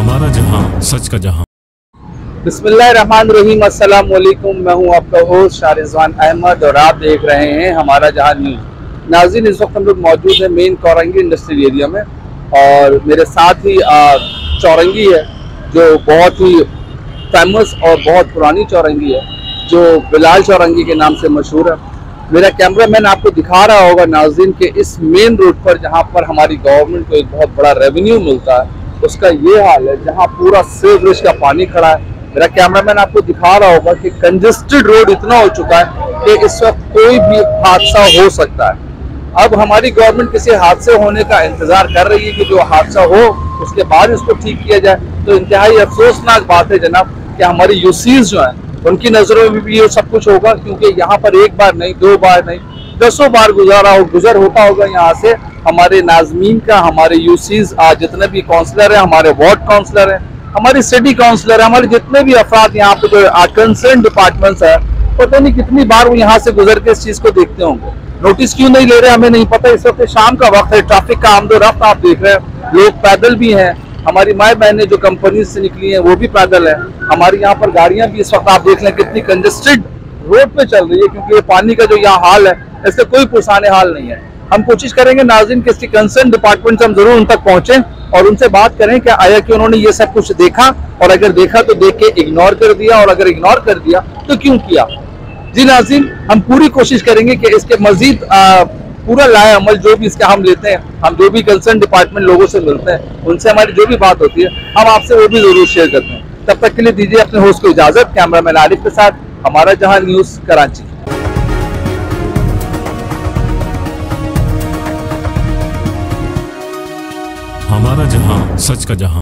हमारा जहां सच का जहां। बिस्मिल्लाहिर्रहमानिर्रहीम, अस्सलाम वालेकुम। मैं हूं आपका होस्ट शारिजवान अहमद और आप देख रहे हैं हमारा जहां न्यूज़। नाज़रीन, इस वक्त हम लोग मौजूद हैं मेन चौरंगी इंडस्ट्रियल एरिया में और मेरे साथ ही चौरंगी है जो बहुत ही फेमस और बहुत पुरानी चौरंगी है जो बिलाल चौरंगी के नाम से मशहूर है। मेरा कैमरामैन आपको दिखा रहा होगा नाज़रीन के इस मेन रोड पर जहां पर हमारी गवर्नमेंट को एक बहुत बड़ा रेवेन्यू मिलता है उसका ये हाल है, जहां पूरा सीवरेज का पानी खड़ा है। मेरा कैमरामैन आपको दिखा रहा होगा कि कंजेस्टेड रोड इतना हो चुका है कि इस वक्त कोई भी हादसा हो सकता है। अब हमारी गवर्नमेंट किसी हादसे होने का इंतजार कर रही है कि जो हादसा हो उसके बाद इसको ठीक किया जाए। तो इंतहाई अफसोसनाक बात है जनाब कि हमारी यूसीज जो है उनकी नजरों में भी ये सब कुछ होगा, क्योंकि यहाँ पर एक बार नहीं, दो बार नहीं, दसों बार गुजर होता होगा यहाँ से हमारे नाजमीन का। हमारे यूसीज जितने भी काउंसलर हैं, हमारे वार्ड काउंसलर हैं, हमारी सिटी काउंसलर है, हमारे जितने भी अफराद यहाँ पे जो कंसर्न डिपार्टमेंट्स है, पता नहीं कितनी बार वो यहाँ से गुजर के इस चीज को देखते होंगे। नोटिस क्यों नहीं ले रहे हमें नहीं पता। इस वक्त शाम का वक्त है, ट्रैफिक का आमदोरफ्त आप देख रहे हैं, लोग पैदल भी हैं, हमारी माए बहनें जो कंपनी से निकली हैं वो भी पैदल है। हमारी यहाँ पर गाड़ियां भी इस वक्त आप देख लें कितनी कंजेस्टेड रोड पे चल रही है, क्योंकि ये पानी का जो यहाँ हाल है इससे कोई पुरसाने हाल नहीं है। हम कोशिश करेंगे नाज़रीन कि इसकी कंसर्न डिपार्टमेंट से हम जरूर उन तक पहुंचे और उनसे बात करें कि आया कि उन्होंने ये सब कुछ देखा, और अगर देखा तो देख के इग्नोर कर दिया, और अगर इग्नोर कर दिया तो क्यों किया। जी नाज़रीन, हम पूरी कोशिश करेंगे कि इसके मजीद पूरा लाए अमल जो भी इसका हम लेते हैं, हम जो भी कंसर्न डिपार्टमेंट लोगों से मिलते हैं उनसे हमारी जो भी बात होती है हम आपसे वो भी जरूर शेयर करते हैं। तब तक के लिए दीजिए अपने होस्ट को इजाजत। कैमरामैन आरिफ के साथ हमारा जहां न्यूज़, कराची। हमारा जहां सच का जहां।